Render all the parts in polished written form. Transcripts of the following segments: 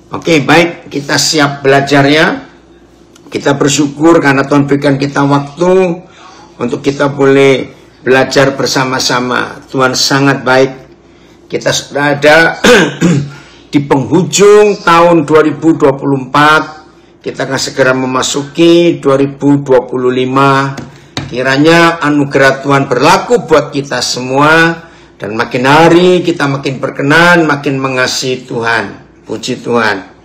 Oke, baik, kita siap belajar ya. Kita bersyukur karena Tuhan berikan kita waktu untuk kita boleh belajar bersama-sama. Tuhan sangat baik. Kita sudah ada di penghujung tahun 2024. Kita akan segera memasuki 2025. Kiranya anugerah Tuhan berlaku buat kita semua. Dan makin hari kita makin berkenan, makin mengasihi Tuhan. Puji Tuhan.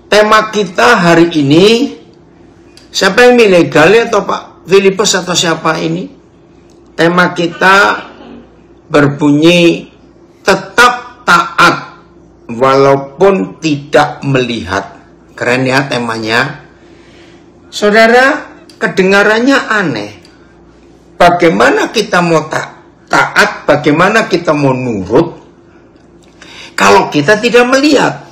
Tema kita hari ini, siapa yang milih, Gali atau Pak Filipus atau siapa ini? Tema kita berbunyi tetap taat walaupun tidak melihat. Keren ya temanya. Saudara, kedengarannya aneh. Bagaimana kita mau taat, bagaimana kita mau nurut kalau kita tidak melihat?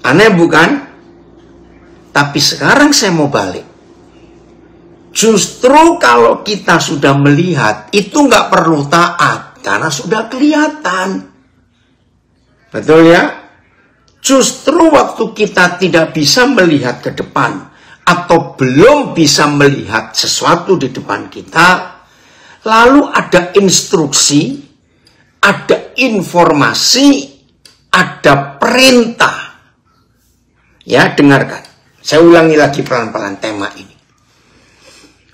Aneh bukan? Tapi sekarang saya mau balik. Justru kalau kita sudah melihat, itu nggak perlu taat. Karena sudah kelihatan. Betul ya? Justru waktu kita tidak bisa melihat ke depan, atau belum bisa melihat sesuatu di depan kita, lalu ada instruksi, ada informasi, ada perintah. Ya, dengarkan. Saya ulangi lagi pelan-pelan tema ini.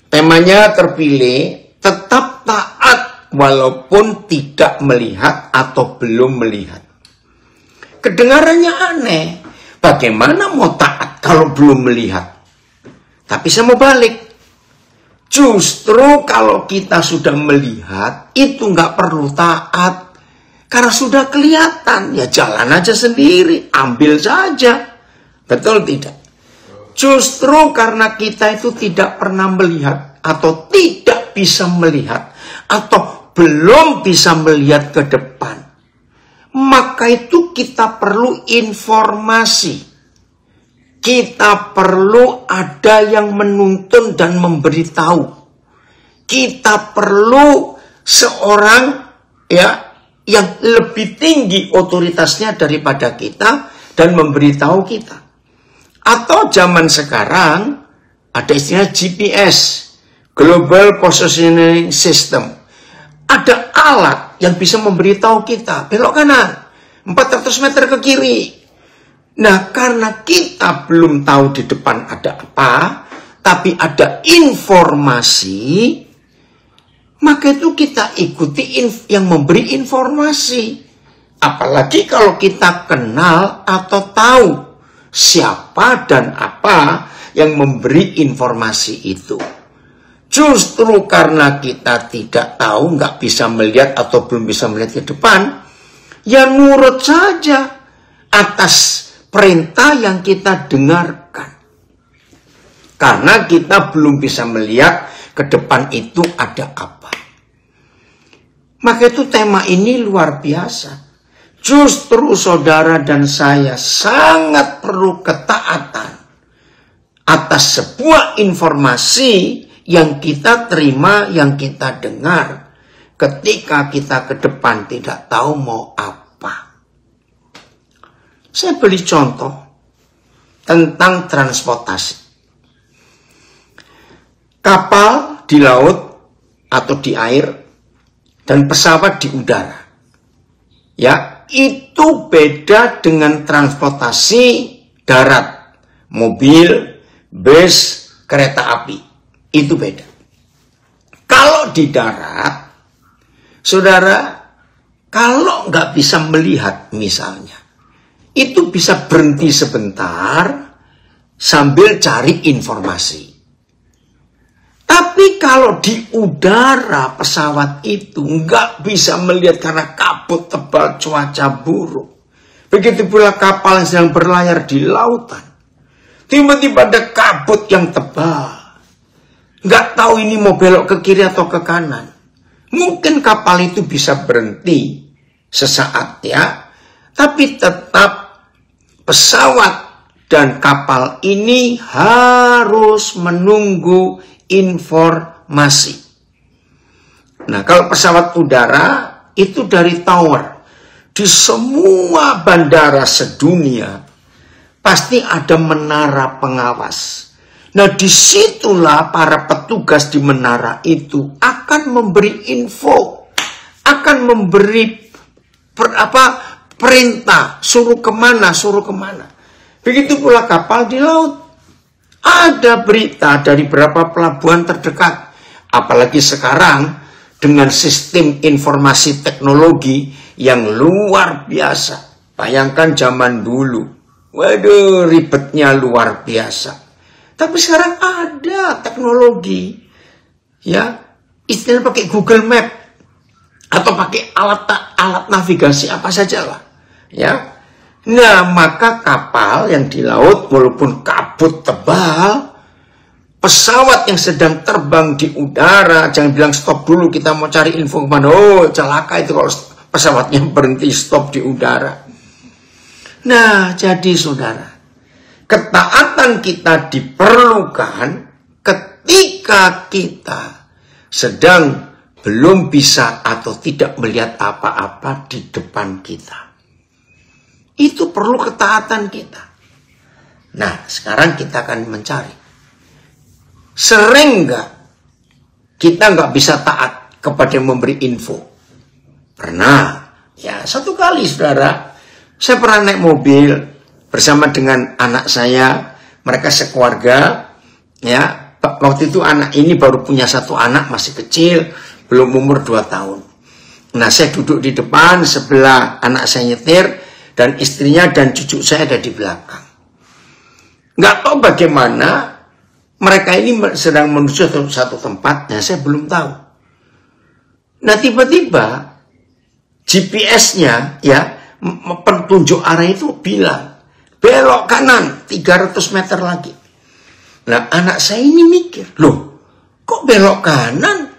Temanya terpilih, tetap taat walaupun tidak melihat atau belum melihat. Kedengarannya aneh. Bagaimana mau taat kalau belum melihat? Tapi saya mau balik. Justru kalau kita sudah melihat, itu nggak perlu taat. Karena sudah kelihatan, ya jalan aja sendiri, ambil saja. Betul tidak? Justru karena kita itu tidak pernah melihat, atau tidak bisa melihat, atau belum bisa melihat ke depan, maka itu kita perlu informasi. Kita perlu ada yang menuntun dan memberitahu. Kita perlu seorang yang lebih tinggi otoritasnya daripada kita dan memberitahu kita. Atau zaman sekarang ada istilah GPS, Global Positioning System. Ada alat yang bisa memberitahu kita belok kanan 400 meter ke kiri. Nah, karena kita belum tahu di depan ada apa, tapi ada informasi, maka itu kita ikuti yang memberi informasi. Apalagi kalau kita kenal atau tahu siapa dan apa yang memberi informasi itu. Justru karena kita tidak tahu, nggak bisa melihat atau belum bisa melihat ke depan, ya nurut saja atas perintah yang kita dengarkan. Karena kita belum bisa melihat ke depan itu ada apa. Maka itu tema ini luar biasa. Justru saudara dan saya sangat perlu ketaatan atas sebuah informasi yang kita terima, yang kita dengar ketika kita ke depan tidak tahu mau apa. Saya beri contoh tentang transportasi. Kapal di laut atau di air dan pesawat di udara. Ya. Itu beda dengan transportasi darat, mobil, bus, kereta api. Itu beda. Kalau di darat, saudara, kalau nggak bisa melihat misalnya, itu bisa berhenti sebentar sambil cari informasi. Tapi kalau di udara pesawat itu nggak bisa melihat karena kabut tebal, cuaca buruk. Begitu pula kapal yang sedang berlayar di lautan. Tiba-tiba ada kabut yang tebal. Nggak tahu ini mau belok ke kiri atau ke kanan. Mungkin kapal itu bisa berhenti sesaat ya. Tapi tetap pesawat dan kapal ini harus menunggu informasi. Nah, kalau pesawat udara itu dari tower. di semua bandara sedunia pasti ada menara pengawas. Nah, disitulah para petugas di menara itu akan memberi info, akan memberi perintah, suruh kemana. Begitu pula kapal di laut. Ada berita dari beberapa pelabuhan terdekat. Apalagi sekarang dengan sistem informasi teknologi yang luar biasa. Bayangkan zaman dulu. Waduh, ribetnya luar biasa. Tapi sekarang ada teknologi. Ya, istilahnya pakai Google Map. Atau pakai alat navigasi apa saja lah. Ya. Nah, maka kapal yang di laut walaupun kabut tebal, pesawat yang sedang terbang di udara, jangan bilang stop dulu kita mau cari info kemana. Oh, celaka itu kalau pesawatnya berhenti stop di udara. Nah, jadi saudara, ketaatan kita diperlukan ketika kita sedang belum bisa atau tidak melihat apa-apa di depan kita. Itu perlu ketaatan kita. Nah, sekarang kita akan mencari. Sering nggak kita nggak bisa taat kepada yang memberi info? Pernah. Ya, satu kali saudara, saya pernah naik mobil bersama dengan anak saya. Mereka sekeluarga. Ya, waktu itu anak ini baru punya satu anak, masih kecil, belum umur 2 tahun. Nah, saya duduk di depan, sebelah anak saya nyetir, dan istrinya dan cucu saya ada di belakang. Nggak tahu bagaimana mereka ini sedang menuju satu tempat, nah saya belum tahu. Nah, tiba-tiba GPS-nya, ya, petunjuk arah itu bilang, belok kanan 300 meter lagi. Nah, anak saya ini mikir, loh, kok belok kanan?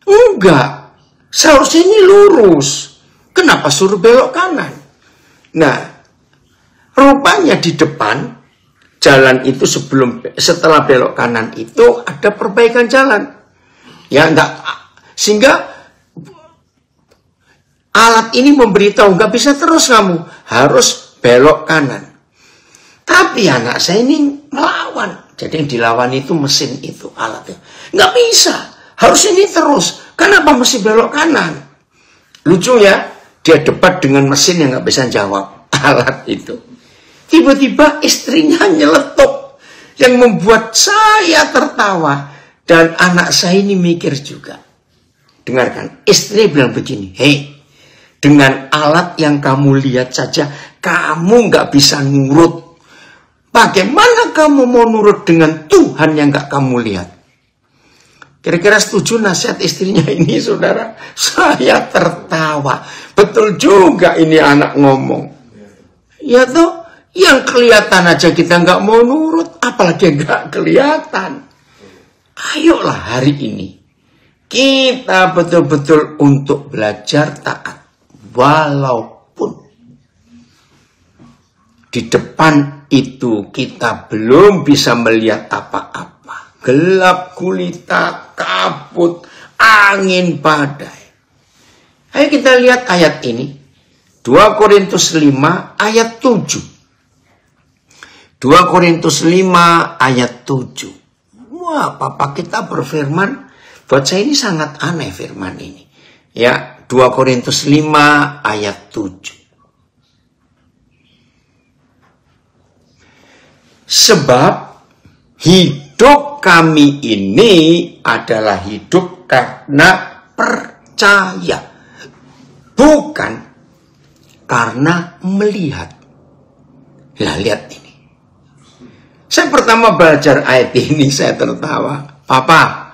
Enggak, seharusnya ini lurus. Kenapa suruh belok kanan? Nah, rupanya di depan jalan itu setelah belok kanan itu ada perbaikan jalan. Ya, enggak, sehingga alat ini memberitahu nggak bisa terus kamu, harus belok kanan. Tapi anak saya ini melawan. Jadi yang dilawan itu mesin itu, alatnya. Nggak bisa, harus ini terus. Kenapa mesti belok kanan? Lucu ya. Dia debat dengan mesin yang nggak bisa jawab alat itu. Tiba-tiba istrinya nyeletuk yang membuat saya tertawa. Dan anak saya ini mikir juga. Dengarkan, istri bilang begini, hei, dengan alat yang kamu lihat saja, kamu nggak bisa nurut. Bagaimana kamu mau nurut dengan Tuhan yang nggak kamu lihat? Kira-kira setuju nasihat istrinya ini, saudara? Saya tertawa. Betul juga ini anak ngomong. Ya toh, yang kelihatan aja kita nggak mau nurut, apalagi nggak kelihatan. Ayolah hari ini kita betul-betul untuk belajar taat. Walaupun di depan itu kita belum bisa melihat apa-apa. Gelap gulita, kabut, angin badai. Ayo kita lihat ayat ini. 2 Korintus 5 ayat 7. 2 Korintus 5 ayat 7. Wah, Papa kita berfirman. Buat saya ini sangat aneh firman ini. Ya, 2 Korintus 5 ayat 7. Sebab hidup kami ini adalah hidup karena percaya, bukan karena melihat. Nah, lihat ini. Saya pertama belajar ayat ini, saya tertawa. Papa,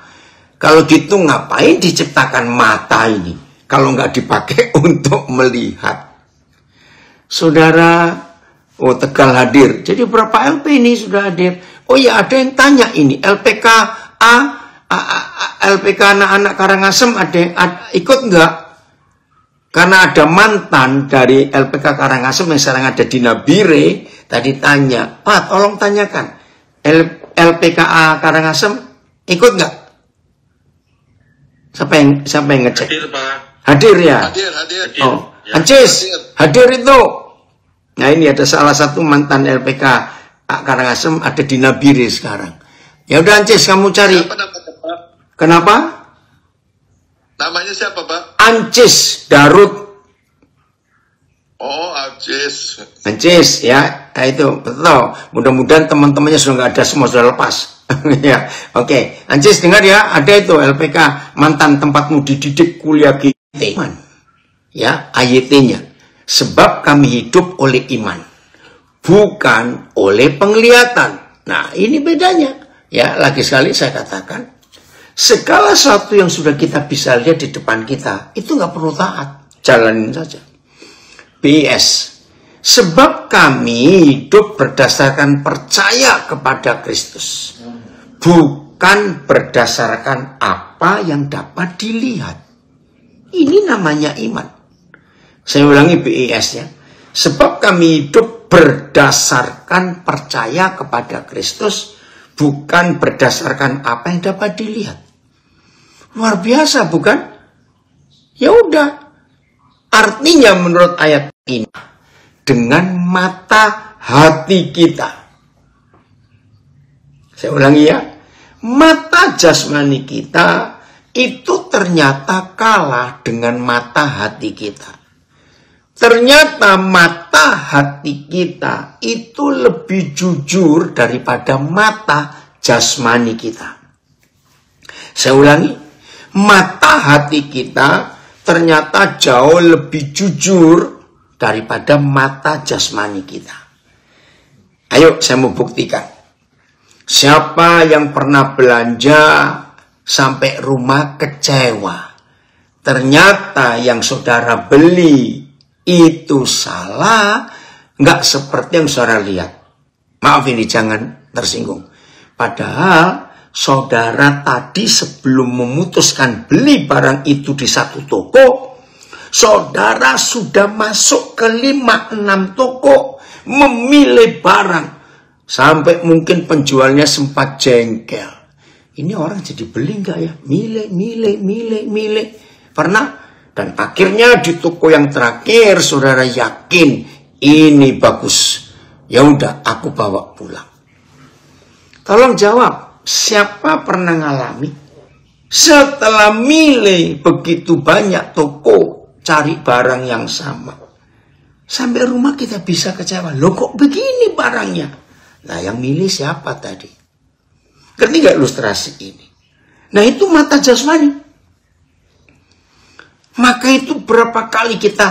kalau gitu ngapain diciptakan mata ini? Kalau nggak dipakai untuk melihat. Saudara, oh Tegal hadir. Jadi berapa LP ini sudah hadir? Oh ya, ada yang tanya ini, LPK LPK anak-anak Karangasem ikut nggak? Karena ada mantan dari LPK Karangasem yang sekarang ada di Nabire, tadi tanya, Pak tolong tanyakan, LPKA Karangasem ikut nggak? Siapa yang ngecek? Hadir, Pak. Hadir ya? Hadir. Oh, Ancis, hadir itu. Nah ini ada salah satu mantan LPK Karangasem, ada di Nabire sekarang. Ya udah Ancis, kamu cari. Kenapa? Namanya siapa, Pak? Ancis Darut. Oh, Ancis. Ancis, ya. Nah, itu betul. Mudah-mudahan teman-temannya sudah nggak ada, semua sudah lepas. Ya, oke. Ancis dengar ya, ada itu LPK mantan tempatmu dididik kuliah GT. Ya, AYT-nya. Sebab kami hidup oleh iman, bukan oleh penglihatan. Nah, ini bedanya. Ya, lagi sekali saya katakan, segala sesuatu yang sudah kita bisa lihat di depan kita, itu nggak perlu taat. Jalanin saja. BS. Sebab kami hidup berdasarkan percaya kepada Kristus, bukan berdasarkan apa yang dapat dilihat. Ini namanya iman. Saya ulangi BES ya. Sebab kami hidup berdasarkan percaya kepada Kristus, bukan berdasarkan apa yang dapat dilihat. Luar biasa bukan? Ya udah. Artinya menurut ayat ini, dengan mata hati kita. Saya ulangi ya. Mata jasmani kita itu ternyata kalah dengan mata hati kita. Ternyata mata hati kita itu lebih jujur daripada mata jasmani kita. Saya ulangi, mata hati kita ternyata jauh lebih jujur daripada mata jasmani kita. Ayo saya mau buktikan. Siapa yang pernah belanja sampai rumah kecewa? Ternyata yang saudara beli itu salah, nggak seperti yang saudara lihat. Maaf ini jangan tersinggung. Padahal saudara tadi sebelum memutuskan beli barang itu di satu toko, saudara sudah masuk ke 5-6 toko memilih barang. Sampai mungkin penjualnya sempat jengkel. Ini orang jadi beli nggak ya? Milih. Pernah? Dan akhirnya di toko yang terakhir saudara yakin ini bagus. Ya udah aku bawa pulang. Tolong jawab, siapa pernah ngalami setelah milih begitu banyak toko cari barang yang sama, sampai rumah kita bisa kecewa. Loh kok begini barangnya? Nah yang milih siapa tadi? Ngerti nggak ilustrasi ini? Nah itu mata jasmani. Maka itu berapa kali kita,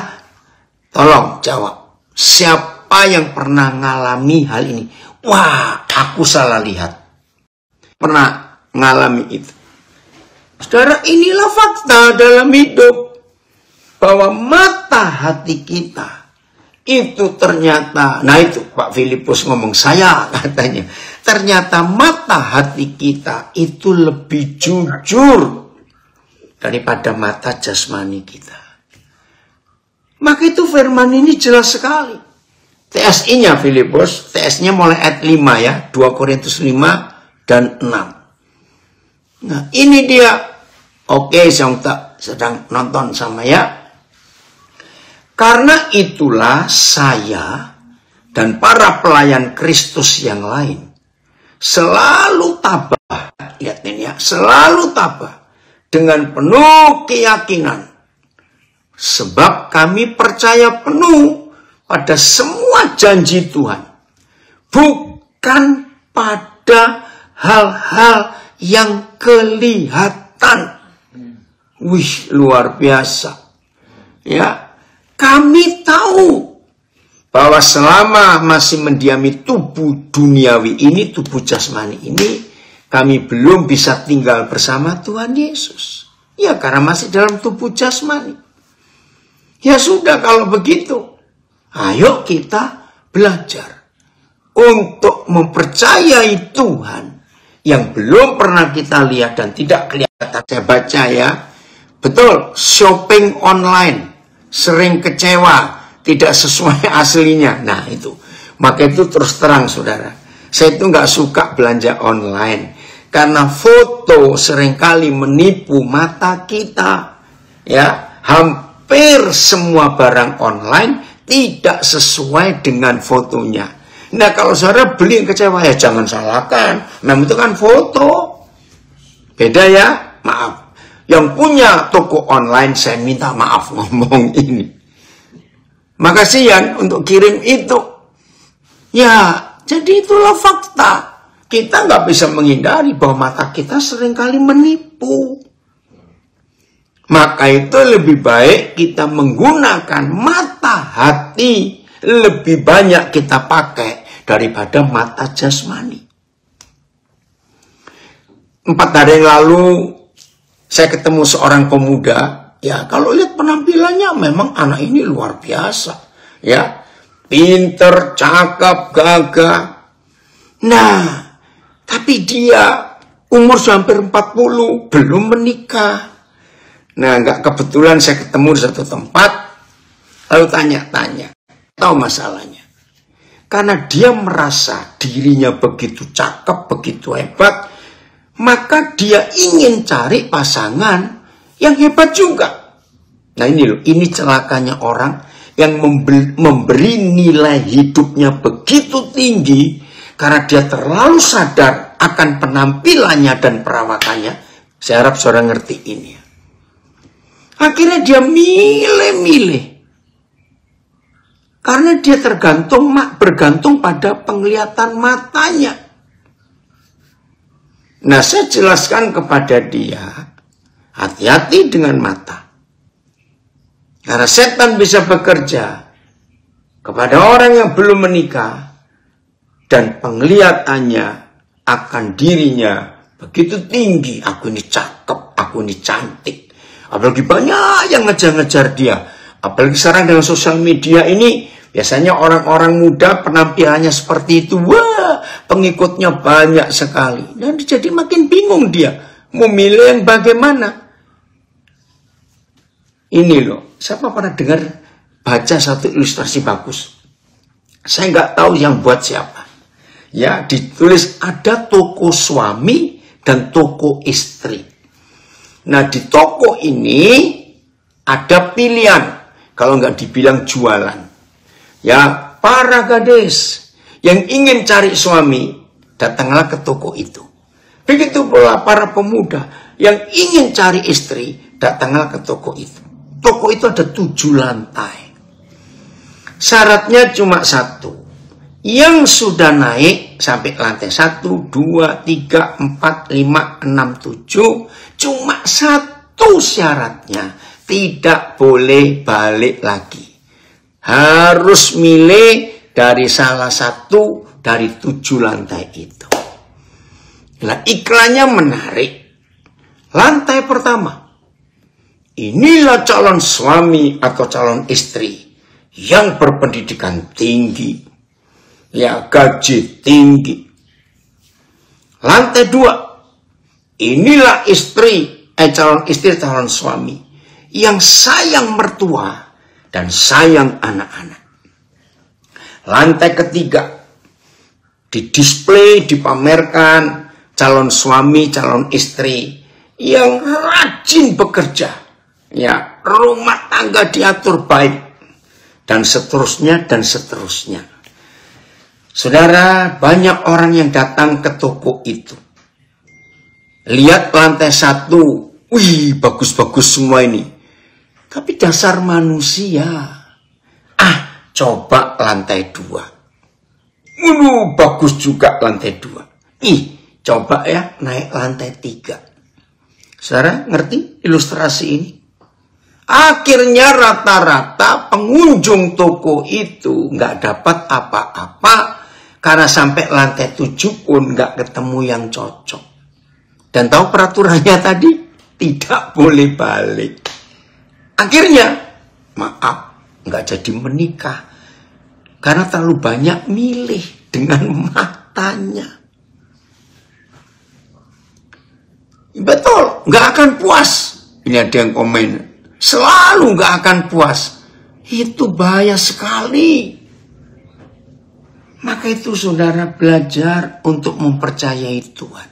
tolong jawab, siapa yang pernah ngalami hal ini? Wah, aku salah lihat. Pernah ngalami itu. Saudara, inilah fakta dalam hidup. Bahwa mata hati kita itu ternyata, nah itu Pak Filipus ngomong, saya katanya. Ternyata mata hati kita itu lebih jujur daripada mata jasmani kita. Maka itu firman ini jelas sekali. TSI-nya Filipus, TS-nya mulai ayat 5 ya, 2 Korintus 5 dan 6. Nah ini dia. Oke, saya sedang nonton sama ya. Karena itulah saya dan para pelayan Kristus yang lain selalu tabah. Lihat ini ya, selalu tabah dengan penuh keyakinan, sebab kami percaya penuh pada semua janji Tuhan, bukan pada hal-hal yang kelihatan. Wih, luar biasa. Ya, kami tahu bahwa selama masih mendiami tubuh duniawi ini, tubuh jasmani ini, kami belum bisa tinggal bersama Tuhan Yesus. Ya karena masih dalam tubuh jasmani. Ya sudah kalau begitu. Ayo kita belajar. Untuk mempercayai Tuhan. Yang belum pernah kita lihat dan tidak kelihatan. Saya baca ya. Betul, shopping online. Sering kecewa. Tidak sesuai aslinya. Nah itu. Maka itu terus terang saudara. Saya itu nggak suka belanja online. Karena foto seringkali menipu mata kita. Ya, hampir semua barang online tidak sesuai dengan fotonya. Nah, kalau saudara beli yang kecewa, ya jangan salahkan. Memang itu kan foto. Beda ya, maaf. Yang punya toko online, saya minta maaf ngomong ini. Makasihan untuk kirim itu. Ya, jadi itulah fakta. Kita nggak bisa menghindari bahwa mata kita seringkali menipu. Maka itu lebih baik kita menggunakan mata hati. Lebih banyak kita pakai daripada mata jasmani. 4 hari yang lalu saya ketemu seorang pemuda. Ya, kalau lihat penampilannya memang anak ini luar biasa. Ya, pinter, cakep, gagah. Nah, tapi dia umur hampir 40, belum menikah. Nah, nggak kebetulan saya ketemu di satu tempat, lalu tanya-tanya. Tahu masalahnya? Karena dia merasa dirinya begitu cakep, begitu hebat, maka dia ingin cari pasangan yang hebat juga. Nah ini loh, ini celakanya orang yang memberi nilai hidupnya begitu tinggi karena dia terlalu sadar akan penampilannya dan perawakannya. Saya harap saudara ngerti ini. Akhirnya dia milih-milih. Karena dia bergantung pada penglihatan matanya. Nah, saya jelaskan kepada dia, hati-hati dengan mata. Karena setan bisa bekerja kepada orang yang belum menikah dan penglihatannya akan dirinya begitu tinggi. Aku ini cakep, aku ini cantik. Apalagi banyak yang ngejar-ngejar dia. Apalagi sekarang dengan sosial media ini, biasanya orang-orang muda penampilannya seperti itu. Wah, pengikutnya banyak sekali. Dan jadi makin bingung dia. Mau milih yang bagaimana? Ini loh, siapa pernah dengar baca satu ilustrasi bagus? Saya nggak tahu yang buat siapa. Ya, ditulis ada toko suami dan toko istri. Nah, di toko ini ada pilihan. Kalau nggak dibilang jualan. Ya, para gadis yang ingin cari suami, datanglah ke toko itu. Begitu pula para pemuda yang ingin cari istri, datanglah ke toko itu. Toko itu ada 7 lantai. Syaratnya cuma 1. Yang sudah naik sampai lantai 1, 2, 3, 4, 5, 6, 7. Cuma 1 syaratnya. Tidak boleh balik lagi. Harus milih dari salah satu dari 7 lantai itu. Nah, iklannya menarik. Lantai pertama. Inilah calon suami atau calon istri yang berpendidikan tinggi. Ya, gaji tinggi. Lantai 2. Inilah calon istri, calon suami yang sayang mertua dan sayang anak-anak. Lantai ketiga, didisplay, dipamerkan calon suami, calon istri yang rajin bekerja, ya, rumah tangga diatur baik, dan seterusnya dan seterusnya. Saudara, banyak orang yang datang ke toko itu. Lihat lantai 1, wih, bagus-bagus semua ini. Tapi dasar manusia. Coba lantai 2. Bagus juga lantai 2. Coba ya naik lantai 3. Saudara ngerti ilustrasi ini? Akhirnya rata-rata pengunjung toko itu nggak dapat apa-apa. Karena sampai lantai 7 pun nggak ketemu yang cocok. Dan tahu peraturannya tadi? Tidak boleh balik. Akhirnya, maaf, nggak jadi menikah. Karena terlalu banyak milih dengan matanya. Betul, nggak akan puas. Ini ada yang komen. Selalu nggak akan puas. Itu bahaya sekali. Maka itu saudara belajar untuk mempercayai Tuhan.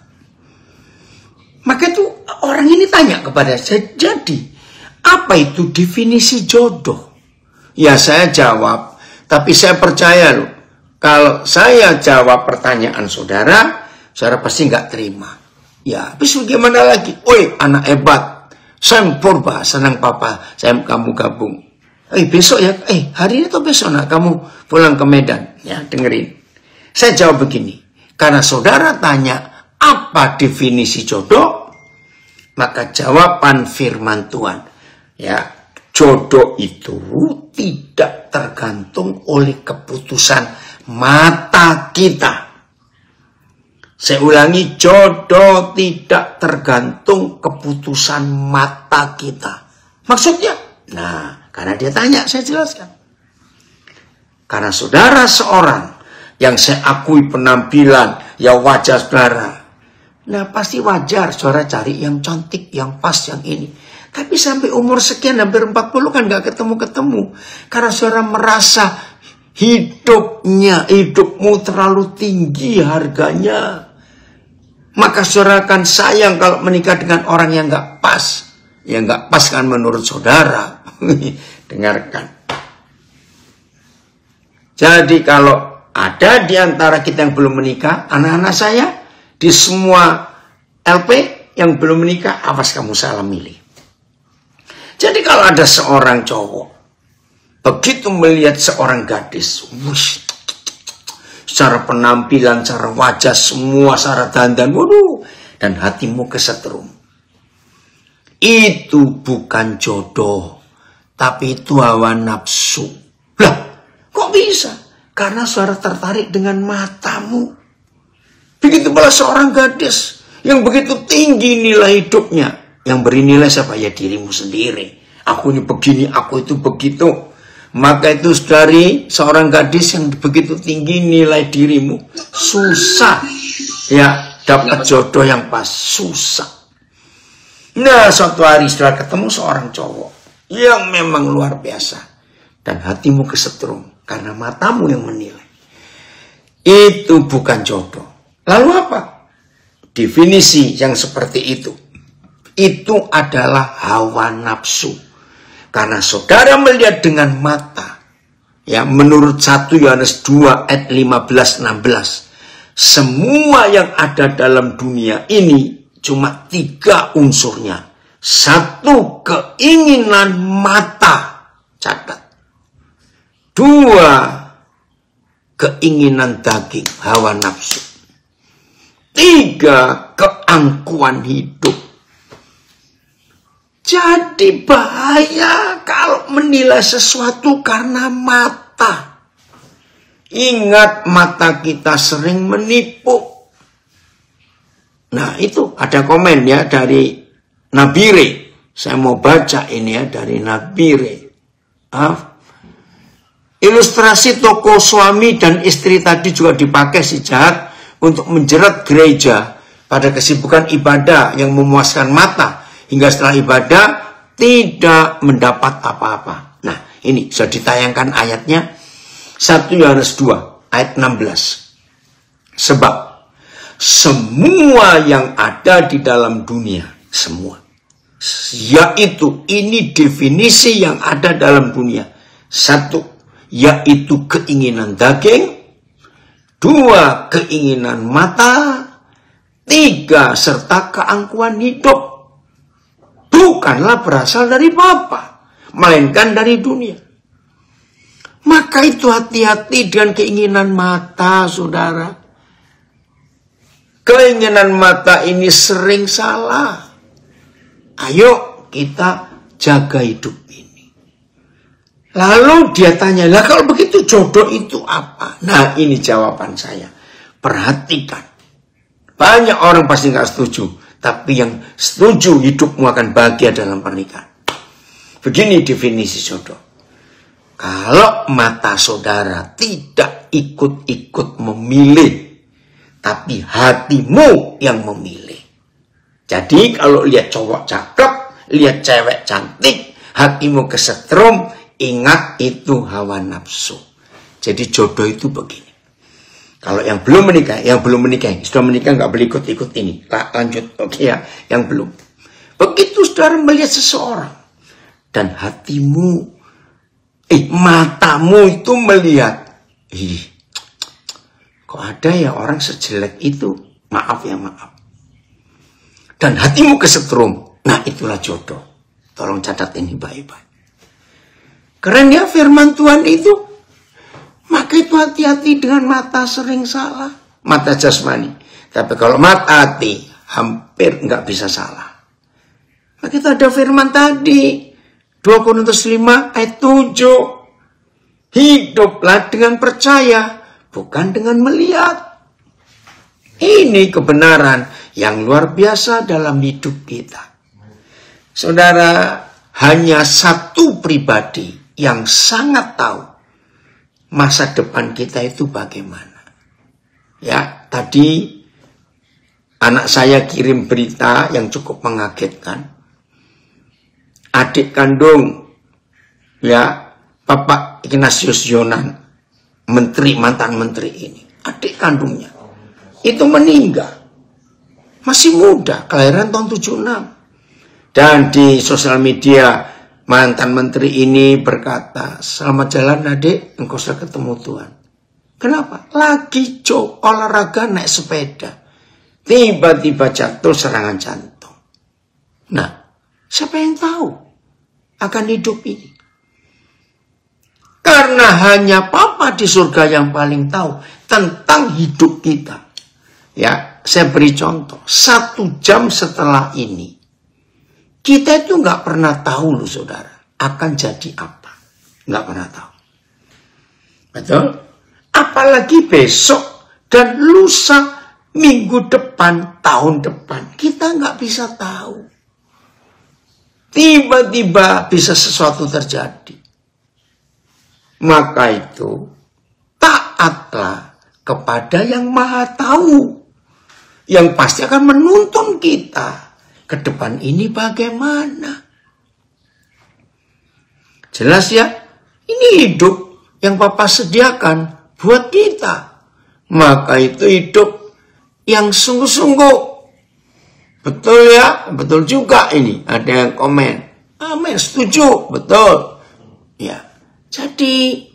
Maka itu orang ini tanya kepada saya, jadi Apa itu definisi jodoh? Ya saya jawab, tapi saya percaya loh, kalau saya jawab pertanyaan saudara pasti nggak terima. Ya, habis bagaimana lagi? Oi, anak hebat. Saya purba, senang papa, saya kamu gabung. Besok ya, hari ini atau besok nak kamu pulang ke Medan? Ya, dengerin. Saya jawab begini, karena saudara tanya apa definisi jodoh, maka jawaban firman Tuhan, ya, jodoh itu tidak tergantung oleh keputusan mata kita. Saya ulangi, jodoh tidak tergantung keputusan mata kita. Maksudnya? Nah, karena dia tanya, saya jelaskan. Karena saudara seorang yang saya akui penampilan, ya wajah saudara. Nah, pasti wajar saudara cari yang cantik, yang pas, yang ini. Tapi sampai umur sekian, hampir 40 kan gak ketemu-ketemu. Karena saudara merasa hidupmu terlalu tinggi harganya. Maka saudara akan sayang kalau menikah dengan orang yang gak pas. Yang gak pas kan menurut saudara. Dengarkan. Jadi kalau ada di antara kita yang belum menikah, anak-anak saya, di semua LP yang belum menikah, awas kamu salah milih. Jadi kalau ada seorang cowok, begitu melihat seorang gadis, wush, secara penampilan, secara wajah, semua secara dandan, waduh, dan hatimu kesetrum. Itu bukan jodoh, tapi itu hawa nafsu. Lah, kok bisa? Karena saudara tertarik dengan matamu. Begitu pula seorang gadis yang begitu tinggi nilai hidupnya. Yang beri nilai siapa? Ya dirimu sendiri. Aku ini begini, aku itu begitu. Maka itu dari seorang gadis yang begitu tinggi nilai dirimu, susah ya dapat jodoh yang pas, susah. Nah, suatu hari setelah ketemu seorang cowok yang memang luar biasa dan hatimu kesetrum karena matamu yang menilai. Itu bukan jodoh. Lalu apa? Definisi yang seperti itu adalah hawa nafsu. Karena saudara melihat dengan mata, ya menurut 1 Yohanes 2 ayat 15-16, semua yang ada dalam dunia ini cuma 3 unsurnya. 1, keinginan mata, catat. 2, keinginan daging, hawa nafsu. 3, keangkuhan hidup. Jadi bahaya kalau menilai sesuatu karena mata. Ingat, mata kita sering menipu. Nah, itu ada komen ya dari Nabire. Saya mau baca ini ya dari Nabire. Ilustrasi tokoh suami dan istri tadi juga dipakai si jahat untuk menjerat gereja pada kesibukan ibadah yang memuaskan mata. Hingga setelah ibadah tidak mendapat apa-apa. Nah, ini sudah ditayangkan ayatnya 1 Yohanes 2 ayat 16. Sebab semua yang ada di dalam dunia, semua, yaitu ini definisi yang ada dalam dunia. 1, yaitu keinginan daging. 2, keinginan mata. 3, serta keangkuhan hidup. Bukanlah berasal dari Bapa, melainkan dari dunia. Maka itu hati-hati dengan keinginan mata, saudara. Keinginan mata ini sering salah. Ayo kita jaga hidup ini. Lalu dia tanya, lah kalau begitu jodoh itu apa? Nah, ini jawaban saya. Perhatikan. Banyak orang pasti nggak setuju. Tapi yang setuju hidupmu akan bahagia dalam pernikahan. Begini definisi jodoh. Kalau mata saudara tidak ikut-ikut memilih, tapi hatimu yang memilih. Jadi kalau lihat cowok cakep, lihat cewek cantik, hatimu kesetrum, ingat itu hawa nafsu. Jadi jodoh itu begini. Kalau yang belum menikah, sudah menikah nggak boleh ikut-ikut ini. Lanjut, oke ya, yang belum. Begitu saudara melihat seseorang dan hatimu, matamu itu melihat. Kok ada ya orang sejelek itu? Maaf ya, maaf. Dan hatimu kesetrum. Nah, itulah jodoh. Tolong catat ini baik-baik. Keren ya firman Tuhan itu. Maka itu hati-hati dengan mata sering salah. Mata jasmani. Tapi kalau mata hati, hampir nggak bisa salah. Maka kita ada firman tadi. 2 Korintus 5 ayat 7. Hiduplah dengan percaya, bukan dengan melihat. Ini kebenaran yang luar biasa dalam hidup kita. Saudara, hanya satu pribadi yang sangat tahu masa depan kita itu bagaimana. Ya, tadi anak saya kirim berita yang cukup mengagetkan. Adik kandung, ya, Bapak Ignatius Yonan, mantan menteri ini, adik kandungnya, itu meninggal. Masih muda, kelahiran tahun 76. Dan di sosial media, mantan menteri ini berkata, selamat jalan adik, engkau sudah ketemu Tuhan. Kenapa? Lagi olahraga naik sepeda. Tiba-tiba jatuh serangan jantung. Nah, siapa yang tahu akan hidup ini? Karena hanya Papa di surga yang paling tahu tentang hidup kita. Ya, saya beri contoh. 1 jam setelah ini, kita itu nggak pernah tahu loh saudara, akan jadi apa. Nggak pernah tahu. Betul? Apalagi besok dan lusa, minggu depan, tahun depan. Kita nggak bisa tahu. Tiba-tiba bisa sesuatu terjadi. Maka itu, taatlah kepada yang maha tahu. Yang pasti akan menuntun kita ke depan ini bagaimana. Jelas ya, ini hidup yang Papa sediakan buat kita. Maka itu hidup yang sungguh-sungguh. Betul ya, betul juga ini. Ada yang komen. Amin, setuju, betul. Ya, jadi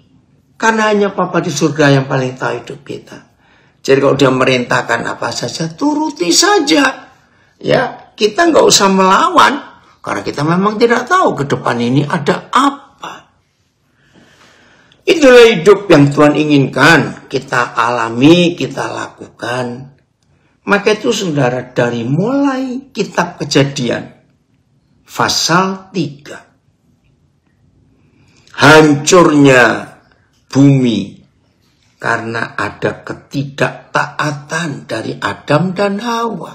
karena hanya Papa di surga yang paling tahu hidup kita. Jadi kalau dia merintahkan apa saja, turuti saja. Ya, kita nggak usah melawan. Karena kita memang tidak tahu ke depan ini ada apa. Itulah hidup yang Tuhan inginkan. Kita alami, kita lakukan. Maka itu saudara, dari mulai kitab Kejadian, pasal 3. Hancurnya bumi karena ada ketidaktaatan dari Adam dan Hawa.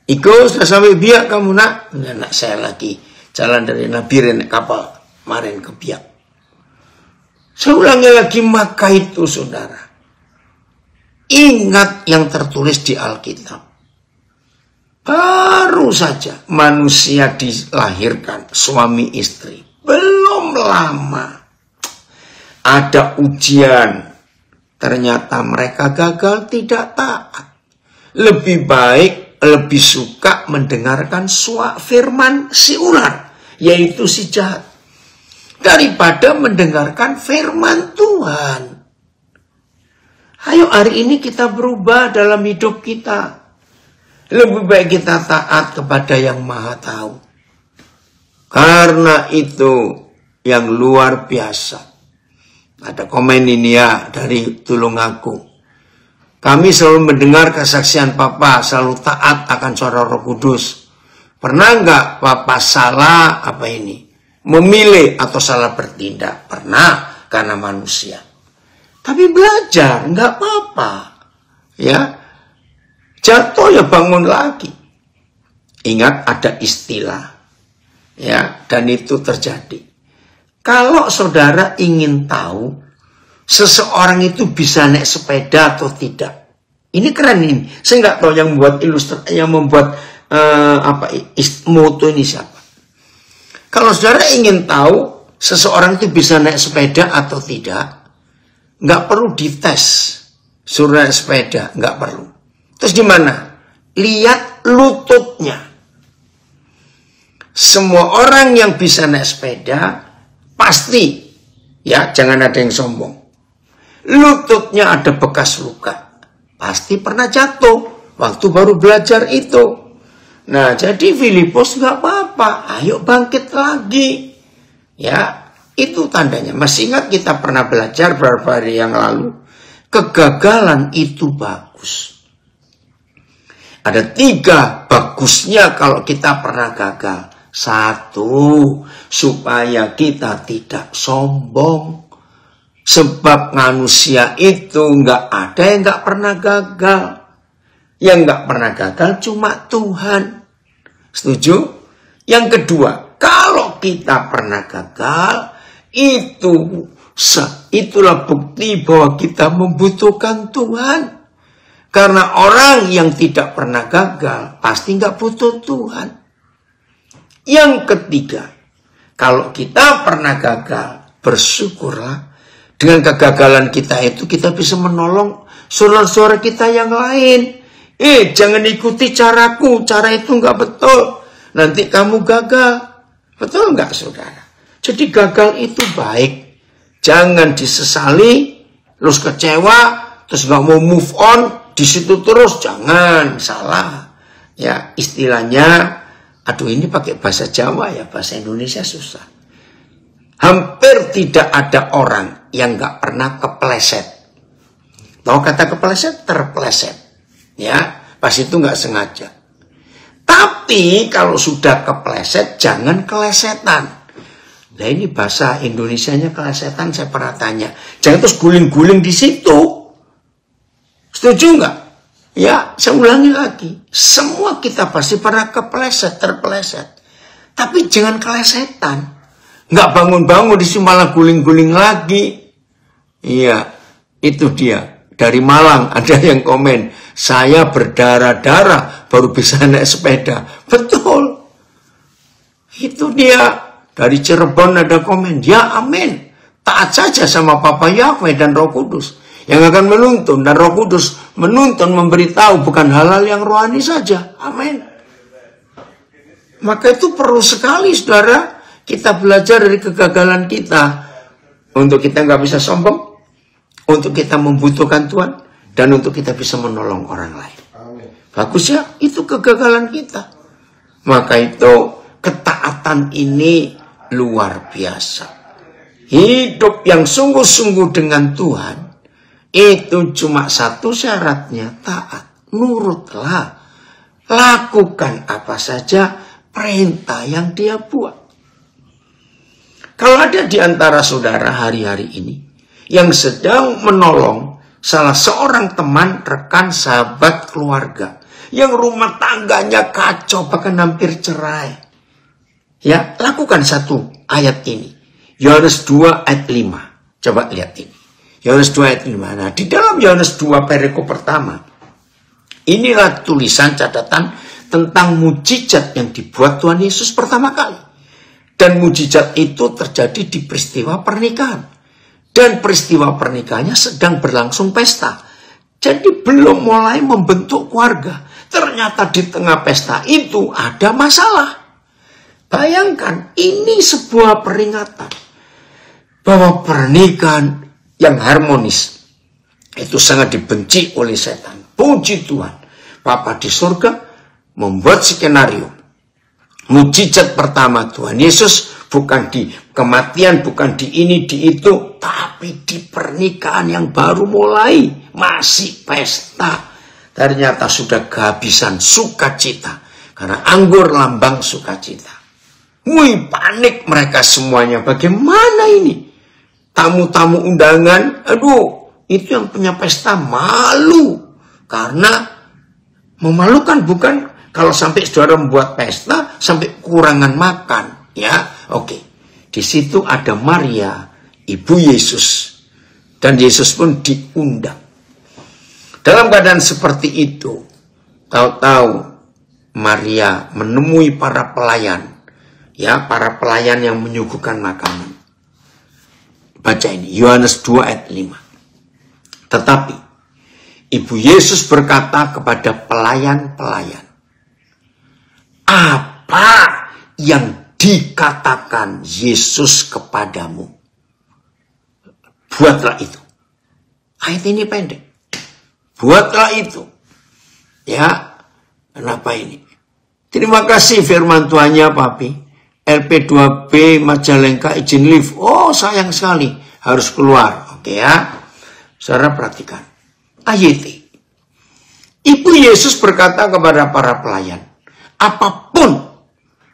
Iko sudah sampai biak kamu nak? Anak saya lagi jalan dari Nabiren kapal kemarin ke biak. Saya ulangi lagi, maka itu saudara, ingat yang tertulis di Alkitab. Baru saja manusia dilahirkan, suami istri. Belum lama ada ujian. Ternyata mereka gagal, tidak taat. Lebih baik, lebih suka mendengarkan firman si ular, yaitu si jahat, daripada mendengarkan firman Tuhan. Ayo hari ini kita berubah dalam hidup kita. Lebih baik kita taat kepada yang maha tahu. Karena itu yang luar biasa. Ada komen ini ya dari Tulungagung. Kami selalu mendengar kesaksian Papa, selalu taat akan suara Roh Kudus. Pernah nggak Papa salah memilih atau salah bertindak? Pernah, karena manusia. Tapi belajar, nggak apa-apa. Ya, jatuh ya bangun lagi. Ingat ada istilah. Ya, dan itu terjadi. Kalau saudara ingin tahu seseorang itu bisa naik sepeda atau tidak, ini keren ini. Saya nggak tahu yang membuat moto ini siapa. Kalau saudara ingin tahu seseorang itu bisa naik sepeda atau tidak, nggak perlu dites suruh naik sepeda, nggak perlu. Terus gimana? Lihat lututnya. semua orang yang bisa naik sepeda pasti, ya jangan ada yang sombong, lututnya ada bekas luka, pasti pernah jatuh waktu baru belajar itu. Nah, jadi Filipus nggak apa-apa, ayo bangkit lagi. Ya, itu tandanya. Masih ingat kita pernah belajar beberapa hari yang lalu, kegagalan itu bagus. Ada 3 bagusnya kalau kita pernah gagal. 1, supaya kita tidak sombong. Sebab manusia itu nggak ada yang nggak pernah gagal. Yang nggak pernah gagal cuma Tuhan. Setuju? Yang kedua, kalau kita pernah gagal, itulah bukti bahwa kita membutuhkan Tuhan. Karena orang yang tidak pernah gagal pasti nggak butuh Tuhan. Yang ketiga, kalau kita pernah gagal, bersyukurlah. Dengan kegagalan kita itu kita bisa menolong saudara-saudara kita yang lain. Jangan ikuti caraku, cara itu nggak betul. Nanti kamu gagal. Betul nggak saudara? Jadi gagal itu baik. Jangan disesali, terus kecewa, terus nggak mau move on, di situ terus, jangan, salah. Ya, istilahnya, aduh ini pakai bahasa Jawa ya, bahasa Indonesia susah. Hampir tidak ada orang yang nggak pernah kepleset. Tahu kata kepleset? Terpleset. Ya, pas itu nggak sengaja. Tapi kalau sudah kepleset, jangan kelesetan. Nah ini bahasa Indonesianya kelesetan, saya pernah tanya. Jangan terus guling-guling di situ. Setuju nggak? Ya, saya ulangi lagi. Semua kita pasti pernah kepleset, terpleset. Tapi jangan kelesetan. Nggak bangun-bangun di sini malah guling-guling lagi. Iya, itu dia. Dari Malang ada yang komen, saya berdarah-darah baru bisa naik sepeda. Betul. Itu dia. Dari Cirebon ada komen, ya amin. Taat saja sama Papa Yahweh dan Roh Kudus. Yang akan menuntun, dan Roh Kudus menuntun, memberitahu bukan hal-hal yang rohani saja. Amin. Maka itu perlu sekali saudara, kita belajar dari kegagalan kita. Untuk kita nggak bisa sombong, untuk kita membutuhkan Tuhan, dan untuk kita bisa menolong orang lain. Bagus ya, itu kegagalan kita. Maka itu ketaatan ini luar biasa. Hidup yang sungguh-sungguh dengan Tuhan, itu cuma satu syaratnya, taat. Nurutlah. Lakukan apa saja perintah yang Dia buat. Kalau ada di antara saudara hari-hari ini yang sedang menolong salah seorang teman, rekan, sahabat, keluarga yang rumah tangganya kacau, bahkan hampir cerai, ya, lakukan satu ayat ini. Yohanes 2 ayat 5. Coba lihat ini. Yohanes 2 ayat 5. Nah, di dalam Yohanes 2 perikop pertama, inilah tulisan catatan tentang mujizat yang dibuat Tuhan Yesus pertama kali. Dan mujizat itu terjadi di peristiwa pernikahan. Dan peristiwa pernikahannya sedang berlangsung pesta. Jadi belum mulai membentuk keluarga. Ternyata di tengah pesta itu ada masalah. Bayangkan, ini sebuah peringatan bahwa pernikahan yang harmonis itu sangat dibenci oleh setan. Puji Tuhan, Bapa di surga membuat skenario. Mujizat pertama Tuhan Yesus bukan di kematian, bukan di ini, di itu, tapi di pernikahan yang baru mulai, masih pesta. Ternyata sudah kehabisan sukacita, karena anggur lambang sukacita. Wih, panik mereka semuanya. Bagaimana ini? Tamu-tamu undangan, aduh, itu yang punya pesta malu. Karena memalukan bukan kalau sampai saudara membuat pesta sampai kurangan makan, ya. Oke. Di situ ada Maria, ibu Yesus. Dan Yesus pun diundang. Dalam keadaan seperti itu, tahu-tahu Maria menemui para pelayan. Ya, para pelayan yang menyuguhkan makanan. Baca ini, Yohanes 2 ayat 5. Tetapi, Ibu Yesus berkata kepada pelayan-pelayan, apa yang dikatakan Yesus kepadamu. Buatlah itu. Ayat ini pendek. Buatlah itu. Ya, kenapa ini? Terima kasih firman Tuhannya, Papi. LP2B Majalengka izin live. Oh, sayang sekali. Harus keluar. Oke ya. Saudara perhatikan. Ayat ini. Ibu Yesus berkata kepada para pelayan. Apapun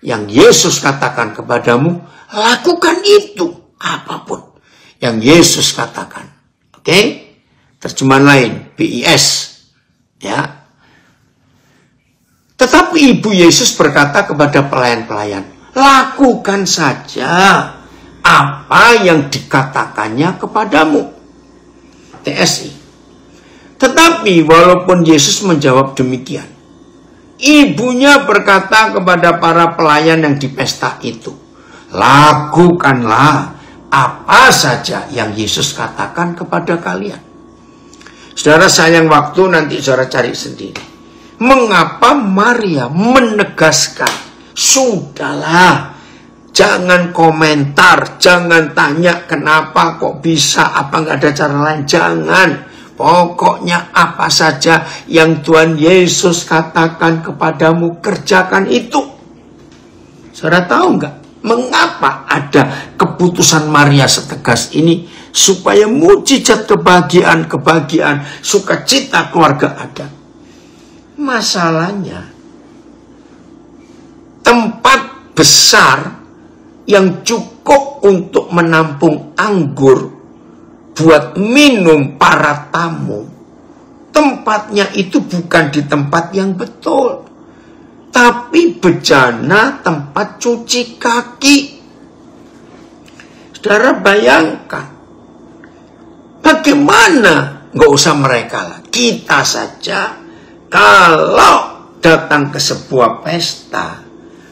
yang Yesus katakan kepadamu, lakukan itu. Apapun yang Yesus katakan. Oke? Terjemahan lain, BIS. Ya. Tetapi Ibu Yesus berkata kepada pelayan-pelayan, lakukan saja apa yang dikatakannya kepadamu. TSI. Tetapi walaupun Yesus menjawab demikian, ibunya berkata kepada para pelayan yang di pesta itu, lakukanlah apa saja yang Yesus katakan kepada kalian. Saudara, sayang waktu, nanti saudara cari sendiri. Mengapa Maria menegaskan, sudahlah, jangan komentar, jangan tanya kenapa kok bisa, apa nggak ada cara lain, jangan. Pokoknya apa saja yang Tuhan Yesus katakan kepadamu, kerjakan itu. Saudara tahu nggak mengapa ada keputusan Maria setegas ini? Supaya mujizat kebahagiaan, sukacita keluarga ada. Masalahnya, tempat besar yang cukup untuk menampung anggur buat minum para tamu, tempatnya itu bukan di tempat yang betul, tapi bejana tempat cuci kaki. Saudara bayangkan, bagaimana, nggak usah mereka lah, kita saja kalau datang ke sebuah pesta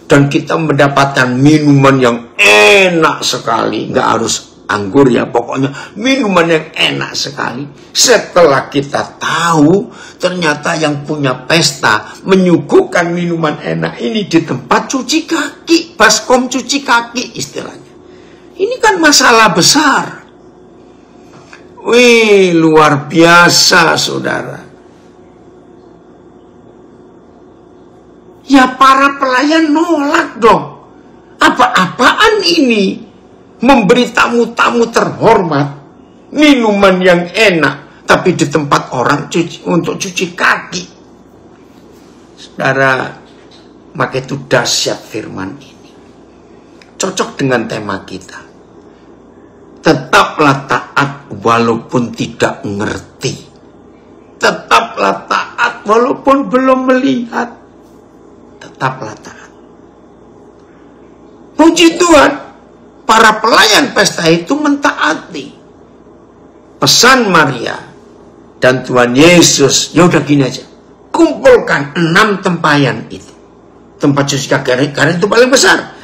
dan kita mendapatkan minuman yang enak sekali, nggak harus anggur ya, pokoknya minuman yang enak sekali. Setelah kita tahu ternyata yang punya pesta menyuguhkan minuman enak ini di tempat cuci kaki, baskom cuci kaki istilahnya. Ini kan masalah besar. Wih, luar biasa saudara. Ya para pelayan nolak dong. Apa-apaan ini? Memberi tamu-tamu terhormat minuman yang enak, tapi di tempat orang untuk cuci kaki. Saudara, maka itu dahsyat firman ini. Cocok dengan tema kita. Tetaplah taat walaupun tidak ngerti. Tetaplah taat walaupun belum melihat. Tetaplah taat. Puji Tuhan. Para pelayan pesta itu mentaati pesan Maria dan Tuhan Yesus. Ya udah gini aja, kumpulkan 6 tempayan itu, tempat cuci kaki, karena itu paling besar,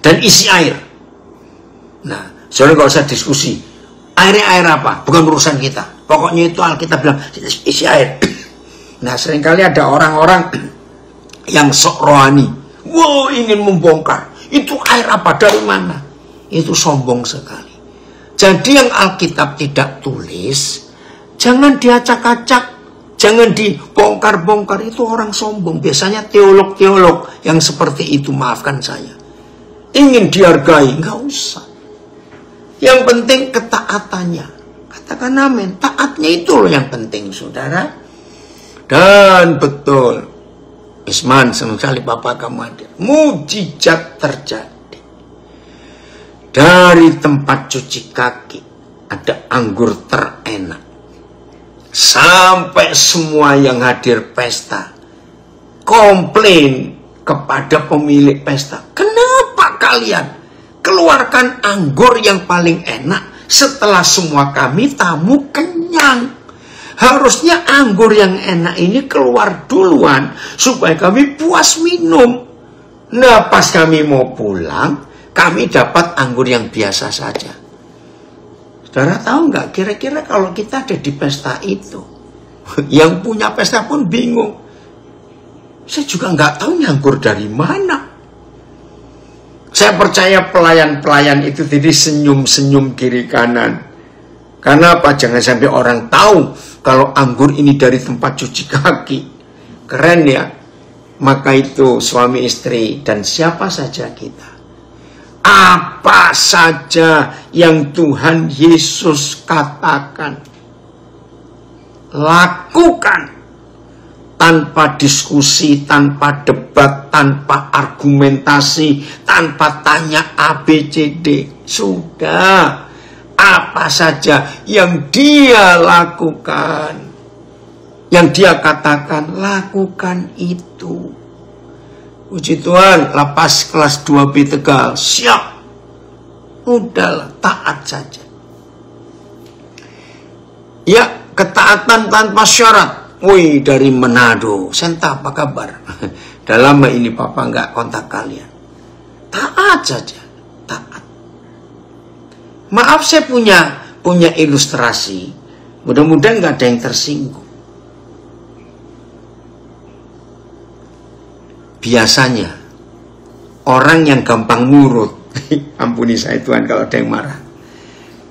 dan isi air. Nah, soalnya gak usah diskusi, airnya air apa, bukan urusan kita. Pokoknya itu Alkitab bilang isi air. Nah, seringkali ada orang-orang yang sok rohani, wow, ingin membongkar. Itu air apa? Dari mana? Itu sombong sekali. Jadi yang Alkitab tidak tulis, jangan diacak-acak, jangan dibongkar-bongkar. Itu orang sombong. Biasanya teolog-teolog yang seperti itu, maafkan saya. Ingin dihargai, nggak usah. Yang penting ketaatannya. Katakan amin. Taatnya itu loh yang penting, saudara. Dan betul, Isman, senang sekali Bapak kamu hadir. Mujizat terjadi. Dari tempat cuci kaki ada anggur terenak. Sampai semua yang hadir pesta komplain kepada pemilik pesta. Kenapa kalian keluarkan anggur yang paling enak setelah semua kami tamu kenyang? Harusnya anggur yang enak ini keluar duluan supaya kami puas minum. Nah, pas kami mau pulang, kami dapat anggur yang biasa saja. Saudara tahu nggak, kira-kira kalau kita ada di pesta itu, yang punya pesta pun bingung. Saya juga nggak tahu anggur dari mana. Saya percaya pelayan-pelayan itu jadi senyum-senyum kiri kanan. Karena apa? Jangan sampai orang tahu kalau anggur ini dari tempat cuci kaki. Keren ya. Maka itu suami istri dan siapa saja kita. Apa saja yang Tuhan Yesus katakan, lakukan. Tanpa diskusi, tanpa debat, tanpa argumentasi, tanpa tanya ABCD. Sudah. Apa saja yang dia lakukan, yang dia katakan, lakukan itu. Puji Tuhan, lapas kelas 2B Tegal, siap. Udahlah, taat saja. Ya, ketaatan tanpa syarat. Woi, dari Manado, Senta, apa kabar? Udah lama ini Papa nggak kontak kalian. Taat saja, taat. Maaf, saya punya ilustrasi. Mudah-mudahan nggak ada yang tersinggung. Biasanya orang yang gampang nurut, ampuni saya Tuhan kalau ada yang marah.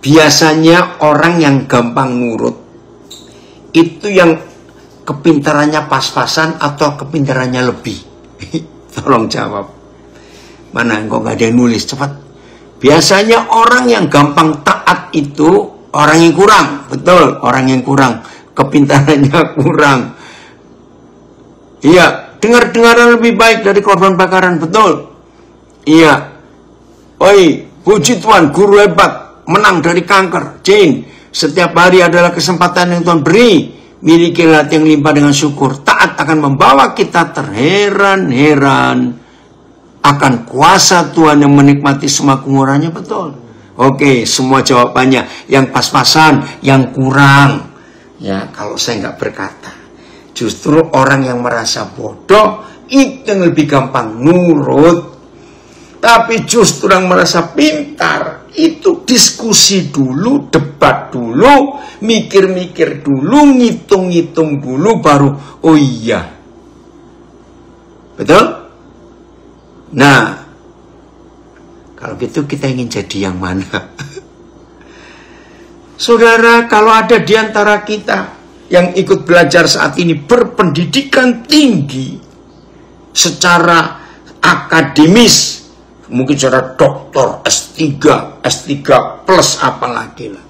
Biasanya orang yang gampang nurut itu yang kepintarannya pas-pasan atau kepintarannya lebih? Tolong jawab. Mana kok nggak ada yang nulis, cepat. Biasanya orang yang gampang taat itu orang yang kurang. Betul, orang yang kurang. Kepintarannya kurang. Iya, dengar-dengaran lebih baik dari korban bakaran. Betul. Iya. Oi, puji Tuhan, guru hebat, menang dari kanker. Jane, setiap hari adalah kesempatan yang Tuhan beri. Milikilah hati yang limpah dengan syukur. Taat akan membawa kita terheran-heran akan kuasa Tuhan yang menikmati semua kemurahannya. Betul. Oke, semua jawabannya. Yang pas-pasan, yang kurang. Ya, kalau saya nggak berkata. Justru orang yang merasa bodoh, itu yang lebih gampang nurut. Tapi justru yang merasa pintar, itu diskusi dulu, debat dulu, mikir-mikir dulu, ngitung-ngitung dulu, baru oh iya. Betul? Nah, kalau gitu kita ingin jadi yang mana? Saudara, kalau ada di antara kita yang ikut belajar saat ini berpendidikan tinggi secara akademis, mungkin secara doktor, S3 plus apalagi lah.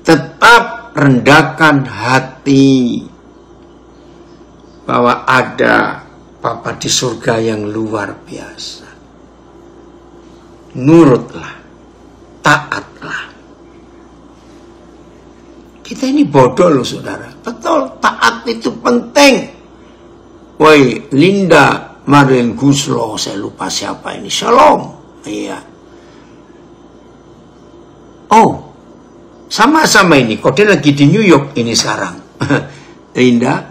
Tetap rendahkan hati bahwa ada Bapa di surga yang luar biasa. Nurutlah, taatlah. Kita ini bodoh loh saudara. Betul, taat itu penting. Woi, Linda Marilyn Guslo, saya lupa siapa ini. Shalom. Iya. Oh, sama-sama ini. Kok dia lagi di New York ini sekarang? Linda.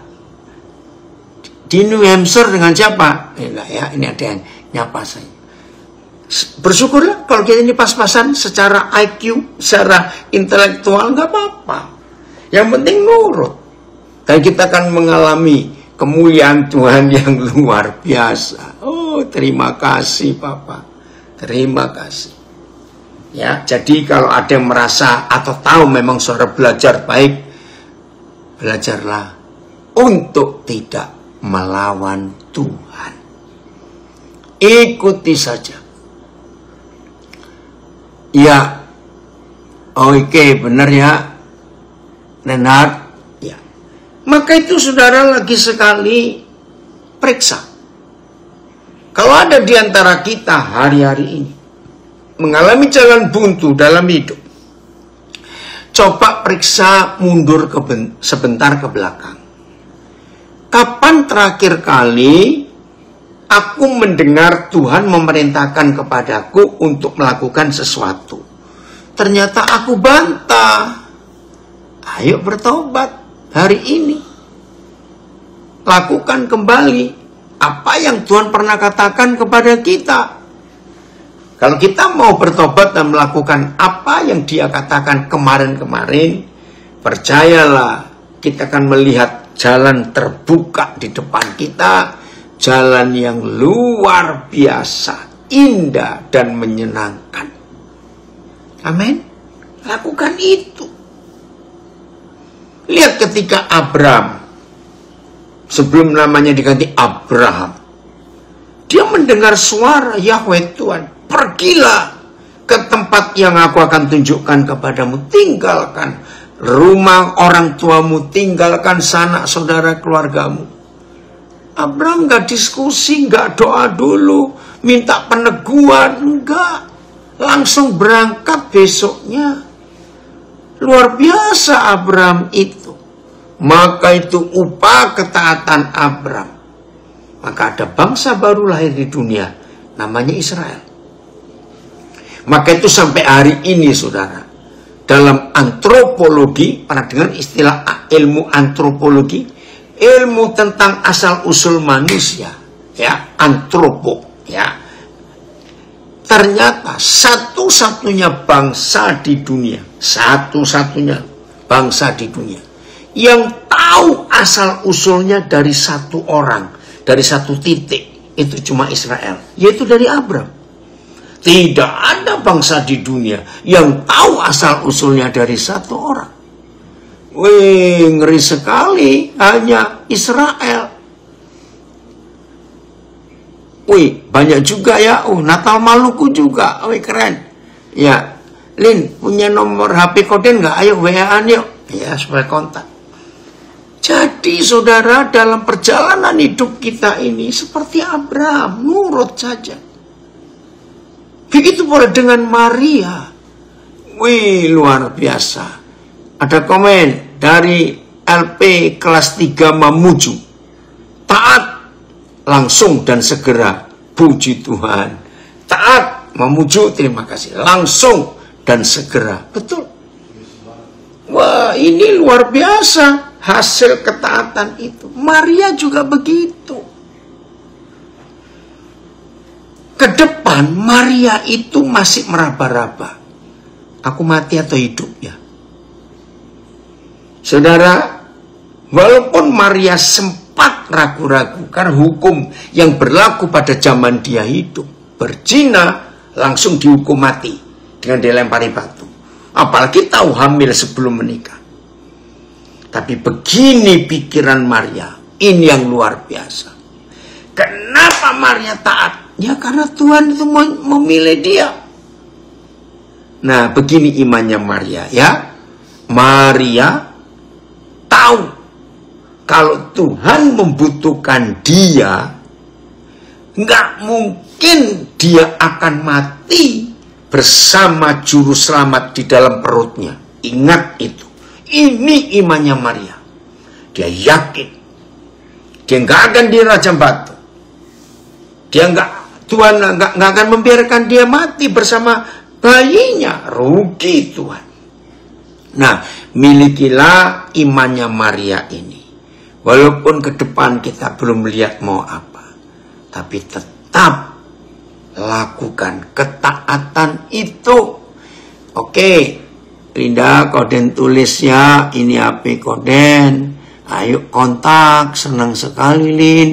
Di New Hampshire dengan siapa? Enggak ya, ini ada yang nyapa saya. Bersyukurlah kalau kita ini pas-pasan secara IQ, secara intelektual, nggak apa-apa. Yang penting nurut. Dan kita akan mengalami kemuliaan Tuhan yang luar biasa. Oh, terima kasih Papa. Terima kasih. Ya, jadi kalau ada yang merasa atau tahu memang saudara belajar baik, belajarlah untuk tidak melawan Tuhan. Ikuti saja. Ya, oke, benar ya, Renard. Ya, maka itu saudara lagi sekali periksa. Kalau ada di antara kita hari-hari ini mengalami jalan buntu dalam hidup, coba periksa mundur sebentar ke belakang. Kapan terakhir kali aku mendengar Tuhan memerintahkan kepadaku untuk melakukan sesuatu? Ternyata aku bantah. Ayo bertobat hari ini. Lakukan kembali apa yang Tuhan pernah katakan kepada kita. Kalau kita mau bertobat dan melakukan apa yang Dia katakan kemarin-kemarin, percayalah kita akan melihat jalan terbuka di depan kita, jalan yang luar biasa. indah dan menyenangkan. Amin. Lakukan itu. Lihat ketika Abraham, sebelum namanya diganti Abraham, dia mendengar suara Yahweh Tuhan, pergilah ke tempat yang aku akan tunjukkan kepadamu. Tinggalkan rumah orang tuamu, tinggalkan sanak saudara keluargamu. Abraham gak diskusi, gak doa dulu, minta peneguhan, enggak. Langsung berangkat besoknya. Luar biasa Abraham itu. Maka itu upah ketaatan Abraham. Maka ada bangsa baru lahir di dunia, namanya Israel. Maka itu sampai hari ini saudara, dalam antropologi, pernah dengar istilah ilmu antropologi, ilmu tentang asal usul manusia, ya, antropo, ya. Ternyata satu-satunya bangsa di dunia, satu-satunya bangsa di dunia yang tahu asal usulnya dari satu orang, dari satu titik, itu cuma Israel, yaitu dari Abraham. Tidak ada bangsa di dunia yang tahu asal usulnya dari satu orang. Wih, ngeri sekali, hanya Israel. Wih, banyak juga ya. Natal Maluku juga. Wih, keren. Ya, Lin, punya nomor HP Koden nggak? Ayo WA-an yuk. Ya, supaya kontak. Jadi, saudara, dalam perjalanan hidup kita ini seperti Abraham, nurut saja. Begitu pula dengan Maria. Wih, luar biasa. Ada komen dari LP kelas 3 Mamuju. Taat langsung dan segera, puji Tuhan. Taat, Mamuju, terima kasih. Langsung dan segera. Betul. Wah, ini luar biasa hasil ketaatan itu. Maria juga begitu. Ke depan Maria itu masih meraba-raba. Aku mati atau hidup ya? Saudara, walaupun Maria sempat ragu-ragu karena hukum yang berlaku pada zaman dia hidup, berzina langsung dihukum mati dengan dilempari batu. Apalagi tahu hamil sebelum menikah. Tapi begini pikiran Maria, ini yang luar biasa. Kenapa Maria taat? Ya karena Tuhan itu memilih dia. Nah, begini imannya Maria ya. Maria tahu kalau Tuhan membutuhkan dia, nggak mungkin dia akan mati bersama juru selamat di dalam perutnya. Ingat itu. Ini imannya Maria. Dia yakin dia nggak akan dirajam batu. Tuhan nggak akan membiarkan dia mati bersama bayinya. Rugi Tuhan. Nah, milikilah imannya Maria ini. Walaupun ke depan kita belum melihat mau apa, tapi tetap lakukan ketaatan itu. Oke, Linda, Koden tulis ya, ini HP Koden. Ayo kontak, senang sekali Lin.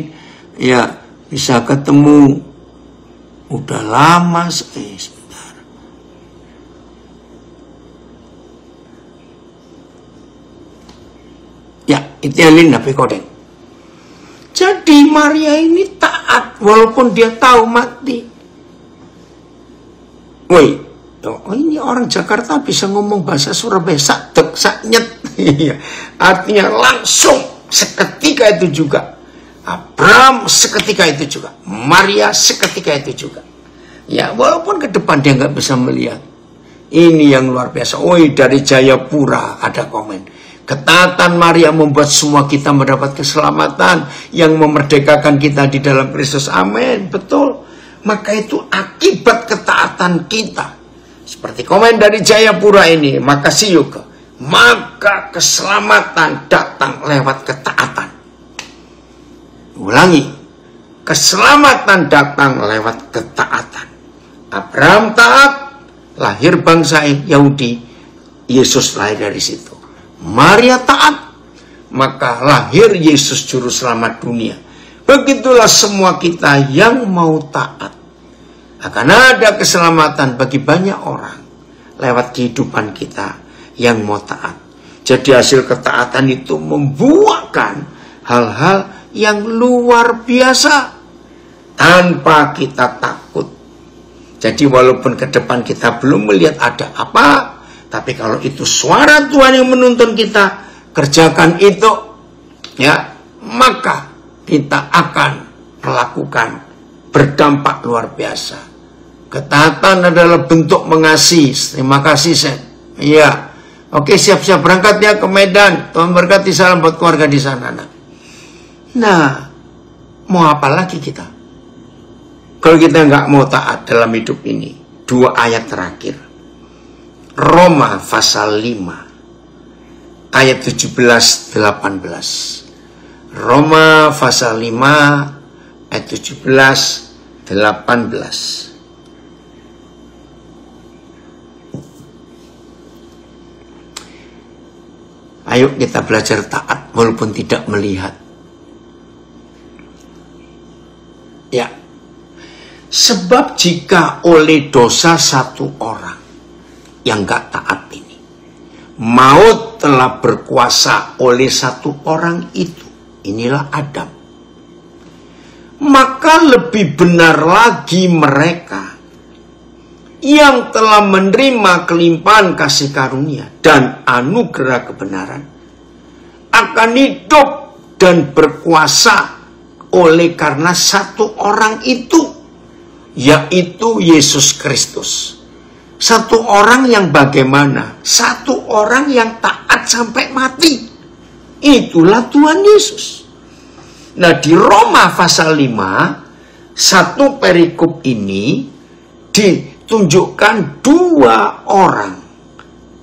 Ya, bisa ketemu. Udah lama sebentar. Ya, itu ya Lin, HP Koden. Jadi Maria ini taat walaupun dia tahu mati. Woi, ini orang Jakarta bisa ngomong bahasa Surabaya sakdek saknyet. Artinya langsung seketika itu juga. Abraham seketika itu juga. Maria seketika itu juga. Ya, walaupun ke depan dia nggak bisa melihat. Ini yang luar biasa. Woi, dari Jayapura ada komen. Ketaatan Maria membuat semua kita mendapat keselamatan yang memerdekakan kita di dalam Kristus. Amin. Betul. Maka itu akibat ketaatan kita. Seperti komen dari Jayapura ini. Makasih juga. Maka keselamatan datang lewat ketaatan. Ulangi. Keselamatan datang lewat ketaatan. Abraham taat. Lahir bangsa Yahudi. Yesus lahir dari situ. Maria taat, maka lahir Yesus juru selamat dunia. Begitulah semua kita yang mau taat. akan ada keselamatan bagi banyak orang lewat kehidupan kita yang mau taat. Jadi hasil ketaatan itu membuahkan hal-hal yang luar biasa tanpa kita takut. Jadi walaupun ke depan kita belum melihat ada apa, tapi kalau itu suara Tuhan yang menuntun kita kerjakan itu, ya, maka kita akan melakukan berdampak luar biasa. Ketaatan adalah bentuk mengasihi. Terima kasih, Sen. Iya. Oke, siap-siap berangkat ya ke Medan. Tuhan berkati, salam buat keluarga di sana. Nah, mau apa lagi kita? Kalau kita nggak mau taat dalam hidup ini, 2 ayat terakhir. Roma pasal 5 ayat 17-18. Roma pasal 5 ayat 17-18. Ayo kita belajar taat walaupun tidak melihat. Ya. Sebab jika oleh dosa satu orang yang gak taat ini, maut telah berkuasa oleh satu orang itu. Inilah Adam. Maka lebih benar lagi mereka yang telah menerima kelimpahan kasih karunia dan anugerah kebenaran akan hidup dan berkuasa oleh karena satu orang itu, yaitu Yesus Kristus. Satu orang yang bagaimana? Satu orang yang taat sampai mati. Itulah Tuhan Yesus. Nah, di Roma pasal 5, satu perikop ini ditunjukkan 2 orang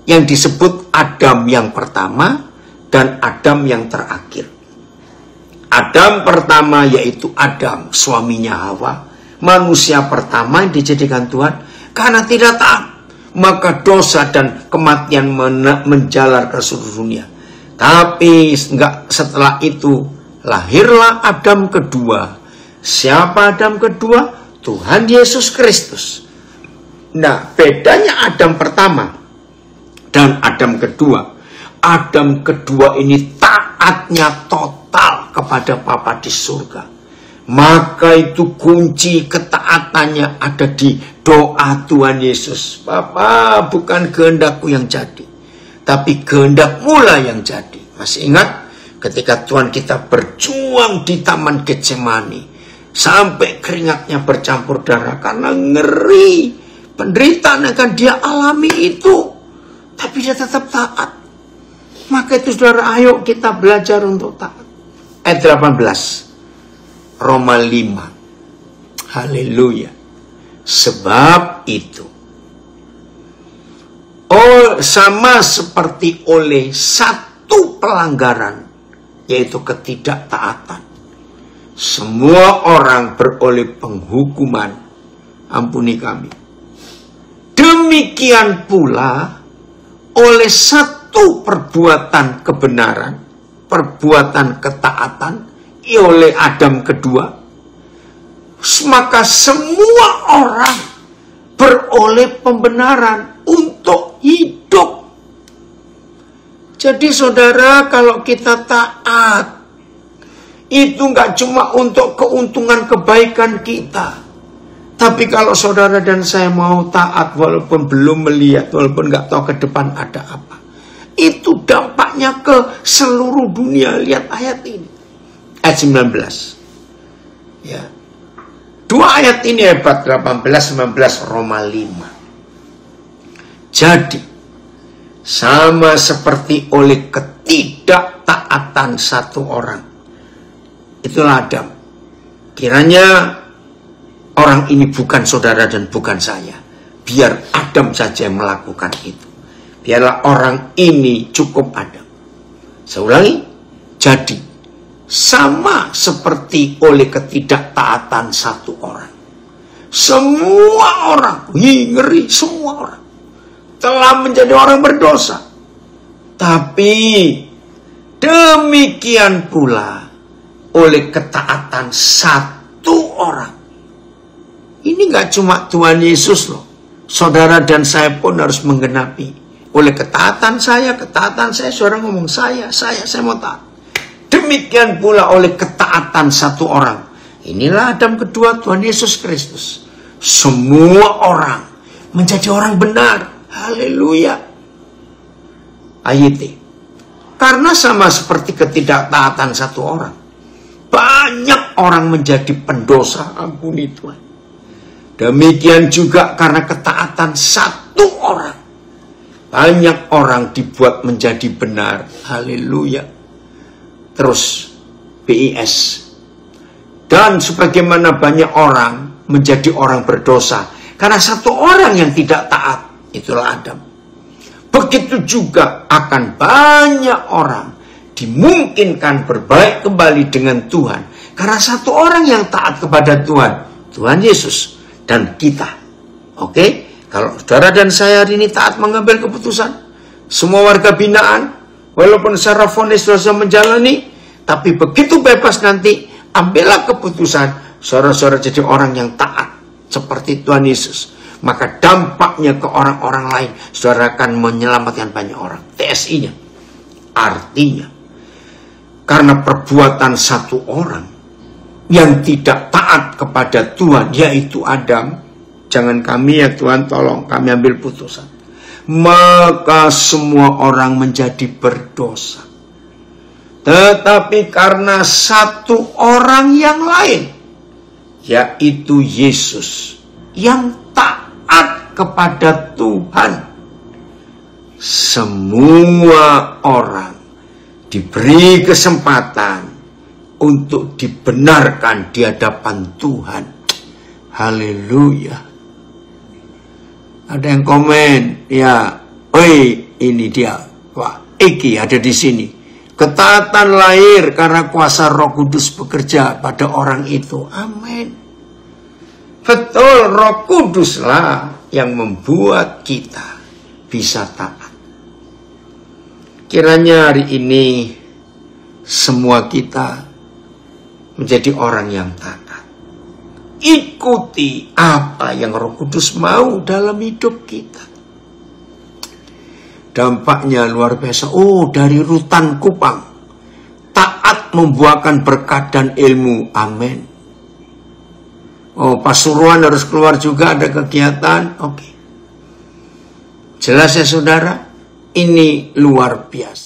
yang disebut Adam yang pertama dan Adam yang terakhir. Adam pertama yaitu Adam, suaminya Hawa, manusia pertama yang dijadikan Tuhan. Karena tidak taat, maka dosa dan kematian menjalar ke seluruh dunia. Tapi enggak, setelah itu lahirlah Adam kedua. Siapa Adam kedua? Tuhan Yesus Kristus. Nah, bedanya Adam pertama dan Adam kedua. Adam kedua ini taatnya total kepada Bapa di surga. Maka itu kunci ketaatannya ada di doa Tuhan Yesus. Bapa, bukan kehendakku yang jadi, tapi kehendak-Mu lah yang jadi. Masih ingat ketika Tuhan kita berjuang di Taman Getsemani sampai keringatnya bercampur darah karena ngeri penderitaan yang akan dia alami itu, tapi dia tetap taat. Maka itu saudara, ayo kita belajar untuk taat. Ayat 18 Roma 5. Haleluya. Sebab itu, sama seperti oleh satu pelanggaran, yaitu ketidaktaatan, semua orang beroleh penghukuman. Ampuni kami. Demikian pula oleh satu perbuatan kebenaran, perbuatan ketaatan, oleh Adam kedua, maka semua orang beroleh pembenaran untuk hidup. Jadi saudara, kalau kita taat, itu nggak cuma untuk keuntungan kebaikan kita. Tapi kalau saudara dan saya mau taat walaupun belum melihat, walaupun nggak tahu ke depan ada apa, itu dampaknya ke seluruh dunia. Lihat ayat ini. Ayat 19. Ya. 2 ayat ini hebat, 18-19 Roma 5. Jadi, sama seperti oleh ketidaktaatan satu orang, itulah Adam. Kiranya orang ini bukan saudara dan bukan saya. Biar Adam saja yang melakukan itu. Biarlah orang ini cukup Adam. Saya ulangi. Jadi, sama seperti oleh ketidaktaatan satu orang, semua orang, ngeri, semua orang telah menjadi orang berdosa. Tapi demikian pula oleh ketaatan satu orang, Ini nggak cuma Tuhan Yesus loh. Saudara dan saya pun harus menggenapi. Oleh ketaatan saya, saudara ngomong saya mau taat. Demikian pula oleh ketaatan satu orang. Inilah Adam kedua Tuhan Yesus Kristus. Semua orang menjadi orang benar. Haleluya. Ayat. Karena sama seperti ketidaktaatan satu orang, banyak orang menjadi pendosa. Ampuni Tuhan. Demikian juga karena ketaatan satu orang, banyak orang dibuat menjadi benar. Haleluya. Terus BIS. Dan sebagaimana banyak orang menjadi orang berdosa karena satu orang yang tidak taat, itulah Adam. Begitu juga akan banyak orang dimungkinkan berbaik kembali dengan Tuhan karena satu orang yang taat kepada Tuhan, Tuhan Yesus dan kita. Oke? Kalau saudara dan saya hari ini taat mengambil keputusan, semua warga binaan, walaupun secara vonis dosa menjalani, tapi begitu bebas nanti, ambillah keputusan, saudara-saudara jadi orang yang taat seperti Tuhan Yesus. Maka dampaknya ke orang-orang lain, saudara akan menyelamatkan banyak orang. TSI-nya. Artinya, karena perbuatan satu orang yang tidak taat kepada Tuhan, yaitu Adam, jangan kami ya Tuhan, tolong kami ambil putusan. Maka semua orang menjadi berdosa. Tetapi karena satu orang yang lain, yaitu Yesus, yang taat kepada Tuhan, semua orang diberi kesempatan untuk dibenarkan di hadapan Tuhan. Haleluya. Ada yang komen, ya, oi, ini dia, wah, iki ada di sini. Ketaatan lahir karena kuasa Roh Kudus bekerja pada orang itu. Amin. Betul, Roh Kuduslah yang membuat kita bisa taat. Kiranya hari ini semua kita menjadi orang yang taat. Ikuti apa yang Roh Kudus mau dalam hidup kita. Dampaknya luar biasa. Oh, dari Rutan Kupang, taat membuahkan berkat dan ilmu. Amin. Oh, Pasuruan harus keluar juga, ada kegiatan. Oke. Jelas ya saudara? Ini luar biasa.